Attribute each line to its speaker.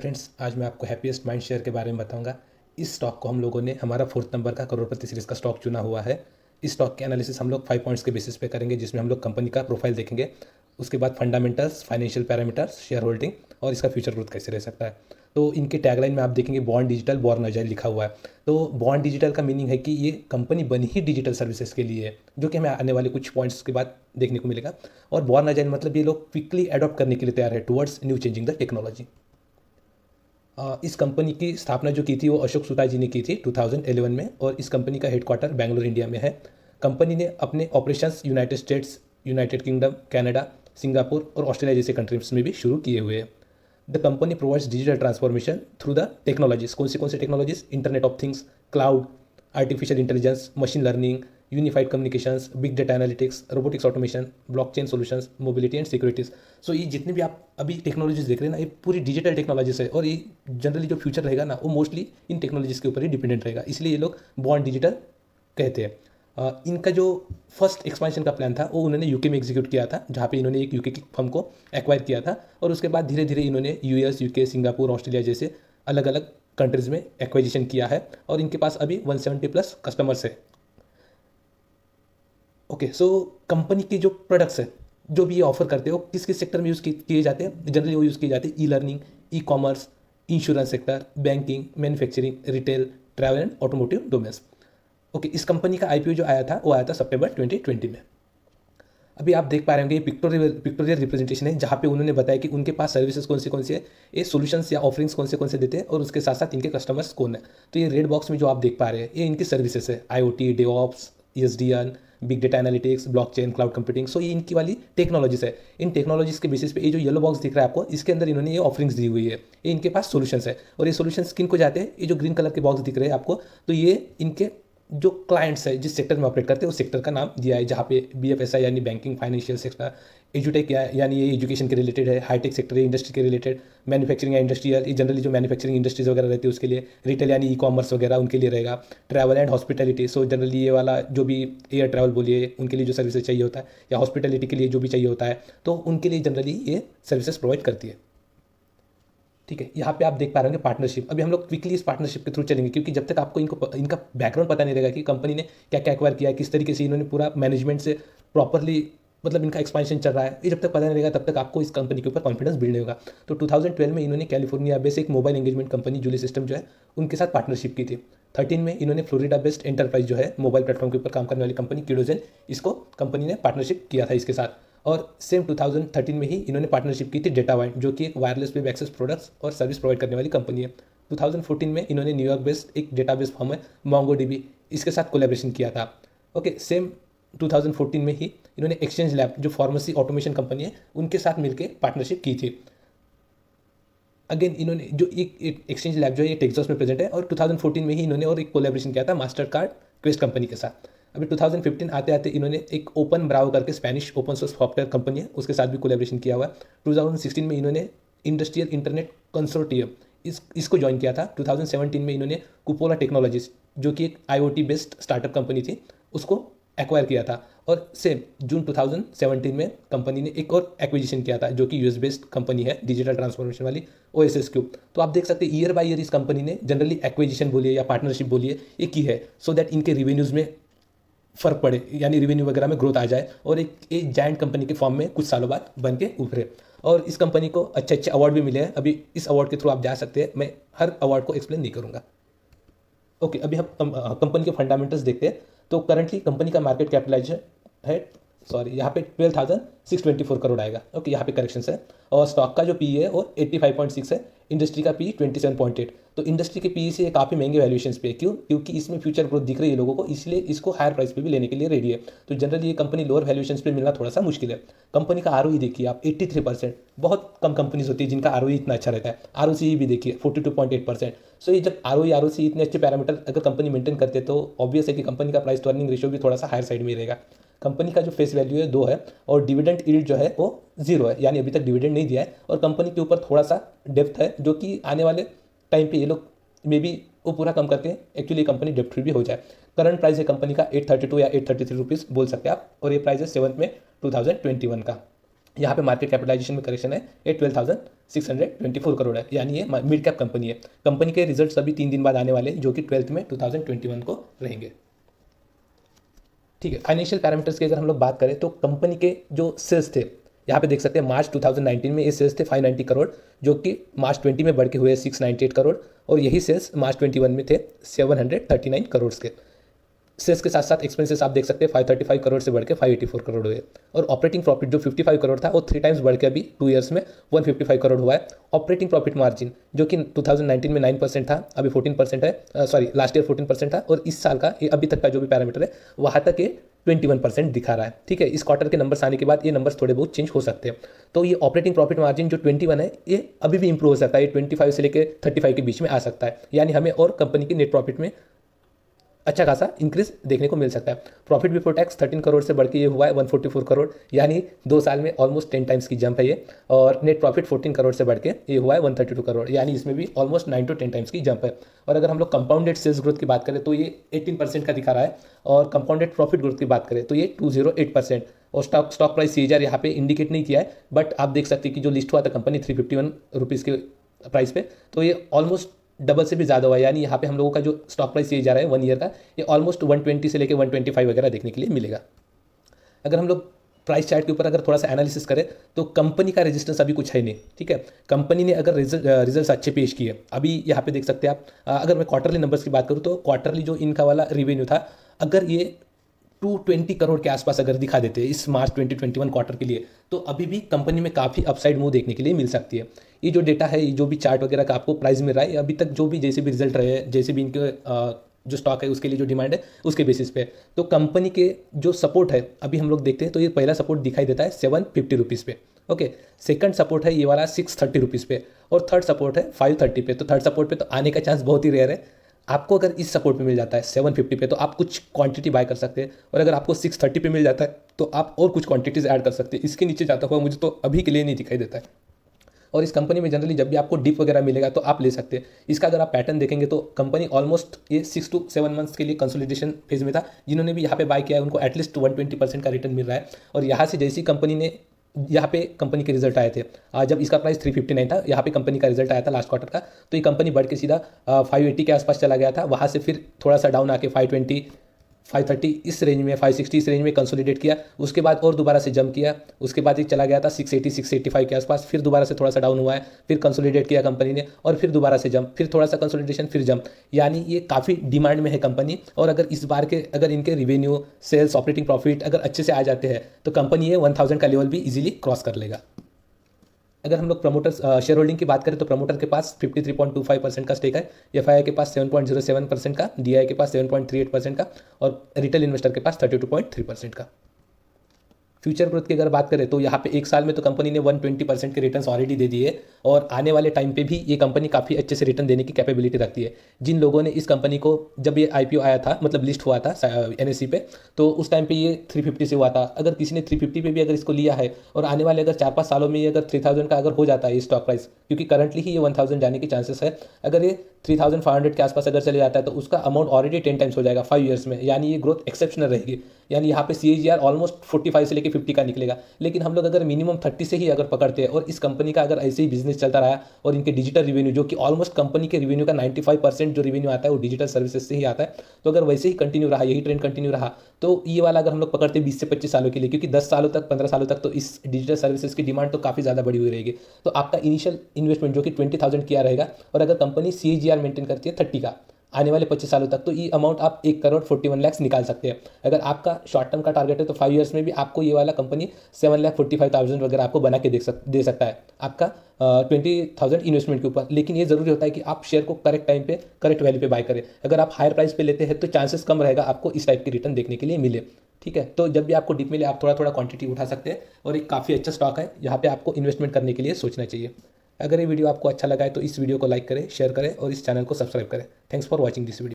Speaker 1: Friends, आज मैं आपको हैप्पीएस्ट माइंड शेयर के बारे में बताऊंगा। इस स्टॉक को हम लोगों ने हमारा 4th नंबर का करोड़पति सीरीज का स्टॉक चुना हुआ है। इस स्टॉक के एनालिसिस हम लोग 5 पॉइंट्स के बेसिस पे करेंगे, जिसमें हम लोग कंपनी का प्रोफाइल देखेंगे, उसके बाद fundamentals, financial parameters, share holding और इसका फ्यूचर ग्रोथ कैसे रह सकता है। तो इनके टैगलाइन में आप देखेंगे बॉर्न डिजिटल बॉर्न अजाइल लिखा हुआ है। तो बॉर्न डिजिटल का मीनिंग है कि ये कंपनी बनी ही डिजिटल सर्विसेज के लिए है, जो कि हमें आने वाले कुछ पॉइंट्स के बाद देखने को मिलेगा। और बॉर्न अजाइल मतलब ये लोग क्विकली अडॉप्ट करने के लिए तैयार है towards new changing the technology. इस कंपनी की स्थापना जो की थी वो अशोक सुता जी ने की थी 2011 में, और इस कंपनी का हेडक्वार्टर बेंगलोर इंडिया में है। कंपनी ने अपने operations United States, United Kingdom, Canada, Singapore और ऑस्ट्रेलिया जैसे कंट्रीज में भी शुरू किए हुए हैं। The company provides digital transformation through the technologies. कौन से technologies? Internet of things, cloud, artificial intelligence, machine learning, unified communications, big data analytics, robotics automation, blockchain solutions, mobility and securities. So ये जितने भी आप अभी टेक्नोलॉजीज देख रहे हैं ना, ये पूरी डिजिटल टेक्नोलॉजीज है, और ये जनरली जो फ्यूचर रहेगा ना, वो मोस्टली इन टेक्नोलॉजीज के ऊपर ही डिपेंडेंट रहेगा। इसलिए ये लोग बॉर्न डिजिटल कहते हैं। इनका जो फर्स्ट एक्सपेंशन का प्लान था वो उन्होंने यूके में एग्जीक्यूट किया था, जहाँ पे इन्होंने एक यूके की फर्म को एक्वायर किया था, और उसके बाद धीरे धीरे इन्होंने यूएस, यूके, सिंगापुर, ऑस्ट्रेलिया जैसे अलग अलग कंट्रीज़ में एक्वाइजिशन किया है, और इनके पास अभी 170 प्लस कस्टमर्स है। ओके, सो कंपनी के जो प्रोडक्ट्स है, जो भी ये ऑफर करते हो, किस किस सेक्टर में यूज़ किए जाते हैं? जनरली वो यूज़ किए जाते हैं e learning, e commerce, insurance sector, banking, manufacturing, retail, travel and automotive domains. Okay, इस कंपनी का आईपीओ जो आया था वो आया था सितंबर 2020 में। अभी आप देख पा रहे होंगे ये पिक्टोरियल रिप्रेजेंटेशन है, जहाँ पे उन्होंने बताया कि उनके पास सर्विसेज कौन सी है, ये सॉल्यूशंस या ऑफरिंग्स कौन से देते हैं, और उसके साथ साथ इनके कस्टमर्स कौन है। तो ये रेड बॉक्स में जो आप देख पा रहे हैं ये इनकी सर्विसेज है, IoT, devops, ESDN, big data analytics, blockchain, cloud computing. So ये इनकी वाली टेक्नोलॉजीज है। इन टेक्नोलॉजीज के बेसिस पे ये जो येलो बॉक्स दिख रहा है आपको, इसके अंदर इन्होंने ये ऑफरिंग्स दी हुई है। ये इनके पास सॉल्यूशंस है, और ये सॉल्यूशंस किन को जाते हैं? ये जो ग्रीन कलर के बॉक्स दिख रहे हैं आपको, तो ये इनके जो क्लाइंट्स है, जिस सेक्टर में ऑपरेट करते हैं उस सेक्टर का नाम दिया है, जहाँ पे BFSI यानी बैंकिंग, फाइनेंशियल सेक्टर, एजुटेक यानी ये एजुकेशन के रिलेटेड है, हाईटेक सेक्टर है इंडस्ट्री के रिलेटेड, मैन्युफैक्चरिंग या इंडस्ट्रियल, ये जनरली जो मैन्युफैक्चरिंग इंडस्ट्रीज वगैरह रहती है उसके लिए, रिटेल यानी ई कॉमर्स वगैरह उनके लिए रहेगा, travel and hospitality. So generally ये वाला जो भी एयर ट्रैवल बोलिए, उनके लिए जो सर्विसेज चाहिए होता है, या हॉस्पिटलिटी के लिए जो भी चाहिए होता है, तो उनके लिए जनरली ये सर्विसेज प्रोवाइड करती है। ठीक है, यहाँ पे आप देख पा रहे होंगे पार्टनरशिप। अभी हम लोग क्विकली इस पार्टनरशिप के थ्रू चलेंगे, क्योंकि जब तक आपको इनका बैकग्राउंड पता नहीं रहेगा कि कंपनी ने क्या क्या एक्वायर किया है, किस तरीके से इन्होंने पूरा मैनेजमेंट से प्रॉपरली मतलब इनका एक्सपेंशन चल रहा है, ये जब तक पता नहीं रहेगा तब तक आपको इस कंपनी के ऊपर कॉन्फिडेंस बिल्ड नहीं होगा। तो 2012 में इन्होंने कैलिफोर्निया बेस्ड एक mobile engagement company Julie system जो है उनके साथ पार्टनरशिप की थी। 13 में इन्होंने फ्लोरिडा बेस्ड एंटरप्राइज जो है मोबाइल प्लेटफॉर्म के ऊपर काम करने वाली कंपनी किडोजेन, इसको कंपनी ने पार्टनरशिप किया था इसके साथ। और सेम 2013 में ही इन्होंने पार्टनरशिप की थी डेटावाइंड, जो कि एक वायरलेस वेब एक्सेस प्रोडक्ट्स और सर्विस प्रोवाइड करने वाली कंपनी है। 2014 में इन्होंने न्यूयॉर्क बेस्ड एक डेटाबेस फर्म है MongoDB, इसके साथ कोलैबोरेशन किया था। ओके, सेम 2014 में ही इन्होंने एक्सचेंज लैब जो फार्मेसी ऑटोमेशन कंपनी है उनके साथ मिलकर पार्टनरशिप की थी। अगेन इन्होंने जो एक एक्सचेंज लैब जो है ये टेक्सास में प्रेजेंट है, और 2014 में ही इन्होंने और एक कोलैबोरेशन किया था मास्टर कार्ड क्वेस्ट कंपनी के साथ। अभी 2015 आते आते इन्होंने एक ओपन ब्राउ करके Spanish open source software company है, उसके साथ भी कोलैबोरेशन किया हुआ है। 2016 में इन्होंने इंडस्ट्रियल इंटरनेट कंसोर्टियम इसको ज्वाइन किया था। 2017 में इन्होंने कुपोला टेक्नोलॉजीज, जो कि एक IoT बेस्ड स्टार्टअप कंपनी थी, उसको एक्वायर किया था। और सेम जून 2017 में कंपनी ने एक और एक्विजिशन किया था, जो कि US बेस्ड कंपनी है डिजिटल ट्रांसफॉर्मेशन वाली, OSS क्यूब। तो आप देख सकते हैं ईयर बाय ईयर इस कंपनी ने जनरली एक्विजिशन बोलिए या पार्टनरशिप बोलिए ये की है, सो दैट इनके रिवेन्यूज़ में फ़र्क पड़े, यानी रिवेन्यू वगैरह में ग्रोथ आ जाए, और एक जायंट कंपनी के फॉर्म में कुछ सालों बाद बन के उभरे। और इस कंपनी को अच्छे अच्छे अवार्ड भी मिले हैं। अभी इस अवार्ड के थ्रू आप जा सकते हैं, मैं हर अवार्ड को एक्सप्लेन नहीं करूँगा। ओके, अभी हम कंपनी के फंडामेंटल्स देखते हैं। तो करंटली कंपनी का मार्केट कैपिटलाइजेशन है, सॉरी, यहाँ पे 12,624 करोड़ आएगा। ओके, यहाँ पे करेक्शन है। और स्टॉक का जो PE है वो 85.6 है, इंडस्ट्री का PE 27.8। तो इंडस्ट्री के PE से काफ़ी महंगे वैल्यूएशंस पे। क्यों? क्योंकि इसमें फ्यूचर ग्रोथ दिख रही है लोगों को, इसलिए इसको हायर प्राइस पे भी लेने के लिए रेडी है। तो जनरली ये कंपनी लोअर वैल्यूएशंस पे मिलना थोड़ा सा मुश्किल है। कंपनी का ROE देखिए आप, 83%। बहुत कम कंपनीज होती है जिनका ROE इतना अच्छा रहता है। ROCE भी देखिए 42.8%। सो ये जब ROE ROCE इतने अच्छे पैरामीटर अगर कंपनी मेंटेन करते हैं, तो ऑब्वियस है कि कंपनी का प्राइस टू अर्निंग रेशियो भी थोड़ा सा हायर साइड में रहेगा। कंपनी का जो फेस वैल्यू है 2 है, और डिविडेंड यील्ड जो है वो 0 है, यानी अभी तक डिविडेंड नहीं दिया है। और कंपनी के ऊपर थोड़ा सा डेप्थ है, जो कि आने वाले टाइम पे ये लोग मे बी वो पूरा कम करके एक्चुअली कंपनी डेप्ट फ्री भी हो जाए। करंट प्राइस है कंपनी का 832 या 833 रुपीज़ बोल सकते हैं आप, और ये प्राइस है 7 में 2021 का। यहाँ पे मार्केट कैपिटलाइजेशन में करेक्शन है, ये 12,624 करोड़ है, यानी ये मिड कैप कंपनी है। कंपनी के रिजल्ट्स अभी 3 दिन बाद आने वाले हैं, जो कि 12 में 2021 को रहेंगे। ठीक है, फाइनेंशियल पैरामीटर्स की अगर हम लोग बात करें तो कंपनी के जो सेल्स थे, यहाँ पे देख सकते हैं मार्च 2019 में ये सेल्स थे 590 करोड़, जो कि मार्च 20 में बढ़ के हुए 698 करोड़, और यही सेल्स मार्च 21 में थे 739 करोड़ के। सेल्स के साथ साथ एक्सपेंसेस आप देख सकते हैं 535 करोड़ से बढ़ के 584 करोड़ हुए, और ऑपरेटिंग प्रॉफिट जो 55 करोड़ था वो 3 टाइम्स बढ़ के अभी 2 ईयर्स में 155 करोड़ हुआ है। ऑपरेटिंग प्रॉफिट मार्जिन जो कि 2019 में 9% था, अभी 14% है, सॉरी लास्ट ईयर 14% था, और इस साल का ये अभी तक का जो भी पैरामीटर है वहाँ तक ये 21% दिखा रहा है। ठीक है, इस क्वार्टर के नंबर्स आने के बाद ये नंबर्स थोड़े बहुत चेंज हो सकते हैं। तो ये ऑपरेटिंग प्रॉफिट मार्जिन जो 21 है ये अभी भी इंप्रूव हो सकता है, ये 25 से लेकर 35 के बीच में आ सकता है, यानी हमें और कंपनी की नेट प्रॉफिट में अच्छा खासा इंक्रीज देखने को मिल सकता है। प्रॉफिट बिफोर टैक्स 13 करोड़ से बढ़ के ये हुआ है 144 करोड़, यानी 2 साल में ऑलमोस्ट 10 टाइम्स की जंप है ये। और नेट प्रॉफिट 14 करोड़ से बढ़ के ये हुआ है 132 करोड़, यानी इसमें भी ऑलमोस्ट 9 to 10 टाइम्स की जंप है। और अगर हम लोग कंपाउंडेड सेल्स ग्रोथ की बात करें तो ये 18% का दिखा रहा है, और कंपाउंडेड प्रॉफिट ग्रोथ की बात करें तो ये 208%। और स्टॉक प्राइस CAGR यहाँ पे इंडिकेट नहीं किया है, बट आप देख सकते हैं कि जो लिस्ट हुआ था कंपनी 351 रुपीज़ के प्राइस पे, तो ये ऑलमोस्ट डबल से भी ज़्यादा हुआ है, यानी यहाँ पे हम लोगों का जो स्टॉक प्राइस ये जा रहा है 1 ईयर का, ये ऑलमोस्ट 120 से लेकर 125 वगैरह देखने के लिए मिलेगा। अगर हम लोग प्राइस चार्ट के ऊपर अगर थोड़ा सा एनालिसिस करें तो कंपनी का रेजिस्टेंस अभी कुछ है नहीं। ठीक है, कंपनी ने अगर रिजल्ट्स अच्छे पेश किए, अभी यहाँ पे देख सकते हैं आप, अगर मैं क्वार्टरली नंबर्स की बात करूँ तो क्वार्टरली जो इनका वाला रिवेन्यू था, अगर ये 220 करोड़ के आसपास अगर दिखा देते हैं इस मार्च 2021 क्वार्टर के लिए, तो अभी भी कंपनी में काफ़ी अपसाइड मूव देखने के लिए मिल सकती है। ये जो डेटा है, ये जो भी चार्ट वगैरह का आपको प्राइस मिल रहा है, अभी तक जो भी जैसे भी रिजल्ट रहे हैं, जैसे भी इनके जो स्टॉक है उसके लिए जो डिमांड है उसके बेसिस पे, तो कंपनी के जो सपोर्ट है अभी हम लोग देखते हैं तो ये पहला सपोर्ट दिखाई देता है 750 रुपीज़ पे। ओके, सेकंड सपोर्ट है ये वाला 630 रुपीज़ पे, और थर्ड सपोर्ट है 530 पे। तो थर्ड सपोर्ट पे तो आने का चांस बहुत ही रेयर है। आपको अगर इस सपोर्ट पे मिल जाता है 750 पे तो आप कुछ क्वांटिटी बाय कर सकते हैं, और अगर आपको 630 पे मिल जाता है तो आप और कुछ क्वांटिटीज ऐड कर सकते हैं। इसके नीचे जाता हुआ मुझे तो अभी के लिए नहीं दिखाई देता है। और इस कंपनी में जनरली जब भी आपको डिप वगैरह मिलेगा तो आप ले सकते हैं। इसका अगर आप पैटर्न देखेंगे तो कंपनी ऑलमोस्ट ये 6 to 7 मंथ्स के लिए कंसोलिडेशन फेज में था। जिन्होंने भी यहाँ पे बाय किया है उनको एटलीस्ट 120% का रिटर्न मिल रहा है। और यहाँ से जैसी कंपनी ने, यहाँ पे कंपनी के रिजल्ट आए थे, जब इसका प्राइस 359 था, यहाँ पे कंपनी का रिजल्ट आया था लास्ट क्वार्टर का, तो ये कंपनी बढ़ के सीधा 580 के आसपास चला गया था। वहाँ से फिर थोड़ा सा डाउन आके 520, 530 इस रेंज में, 560 इस रेंज में कंसोलिडेट किया। उसके बाद और दोबारा से जंप किया, उसके बाद ये चला गया था 680, 685 के आसपास, फिर दोबारा से थोड़ा सा डाउन हुआ है, फिर कंसोलिडेट किया कंपनी ने, और फिर दोबारा से जंप, फिर थोड़ा सा कंसोलिडेशन, फिर जंप। यानी ये काफ़ी डिमांड में है कंपनी। और अगर इस बार के अगर इनके रिवेन्यू, सेल्स, ऑपरेटिंग प्रॉफिट अगर अच्छे से आ जाते हैं तो कंपनी ये 1000 का लेवल भी इजीली क्रॉस कर लेगा। अगर हम लोग प्रमोटर्स शेयर होल्डिंग की बात करें तो प्रमोटर के पास 53.25% का स्टेक है, FII के पास 7.07% का, DII के पास 7.38% का, और रिटेल इन्वेस्टर के पास 32.3% का। फ्यूचर ग्रोथ की अगर बात करें तो यहाँ पे 1 साल में तो कंपनी ने 120% के रिटर्न्स ऑलरेडी दे दिए, और आने वाले टाइम पे भी ये कंपनी काफ़ी अच्छे से रिटर्न देने की कैपेबिलिटी रखती है। जिन लोगों ने इस कंपनी को, जब ये IPO आया था, मतलब लिस्ट हुआ था NSE पे, तो उस टाइम पे ये 350 से हुआ था। अगर किसी ने 350 पे भी अगर इसको लिया है और आने वाले अगर 4-5 सालों में ये अगर 3000 का अगर हो जाता है ये स्टॉक प्राइस, क्योंकि करंटली ही ये 1000 जाने के चांसेस है, अगर ये 3500 के आसपास अगर चले जाता है तो उसका अमाउंट ऑलरेडी 10 टाइम्स हो जाएगा 5 ईयर्स में, यानी ये ग्रोथ एक्सेप्शनल रहेगी। यानी यहाँ पे CAGR ऑलमोस्ट 45 से लेकर 50 का निकलेगा। लेकिन हम लोग अगर मिनिमम 30 से ही अगर पकड़ते हैं, और इस कंपनी का अगर ऐसे ही बिजनेस चलता रहा, और इनके डिजिटल रिवेन्यू जो कि ऑलमोस्ट कंपनी के रिवेन्यू का 95% जो रिवेन्यू आता है वो डिजिटल सर्विसेज से ही आता है, तो अगर वैसे ही कंटिन्यू रहा, यही ट्रेंड कंटिन्यू रहा, तो ये वाला अगर हम लोग पकड़ते 20 से 25 सालों के लिए, क्योंकि 10 सालों तक, 15 सालों तक तो इस डिजिटल सर्विसेज की डिमांड तो काफ़ी ज़्यादा बढ़ी हुई रहेगी, तो आपका इनिशियल इन्वेस्टमेंट जो कि 20,000 किया रहेगा, और अगर कंपनी CAGR मेंटेन करती है 30 का आने वाले 25 सालों तक, तो ये अमाउंट आप 1,41,00,000 निकाल सकते हैं। अगर आपका शॉर्ट टर्म का टारगेट है तो 5 ईयर्स में भी आपको ये वाला कंपनी 7,45,000 वगैरह आपको बना के दे सकता है आपका 20,000 इन्वेस्टमेंट के ऊपर। लेकिन ये ज़रूरी होता है कि आप शेयर को करेक्ट टाइम पे, करेक्ट वैल्यू पे बाय करें। अगर आप हायर प्राइस पे लेते हैं तो चांसेस कम रहेगा आपको इस टाइप की रिटर्न देखने के लिए मिले। ठीक है, तो जब भी आपको डिप मिले आप थोड़ा थोड़ा क्वांटिटी उठा सकते हैं, और एक काफ़ी अच्छा स्टॉक है, यहाँ पे आपको इन्वेस्टमेंट करने के लिए सोचना चाहिए। अगर ये वीडियो आपको अच्छा लगा है तो इस वीडियो को लाइक करें, शेयर करें, और इस चैनल को सब्सक्राइब करें। Thanks for watching this video.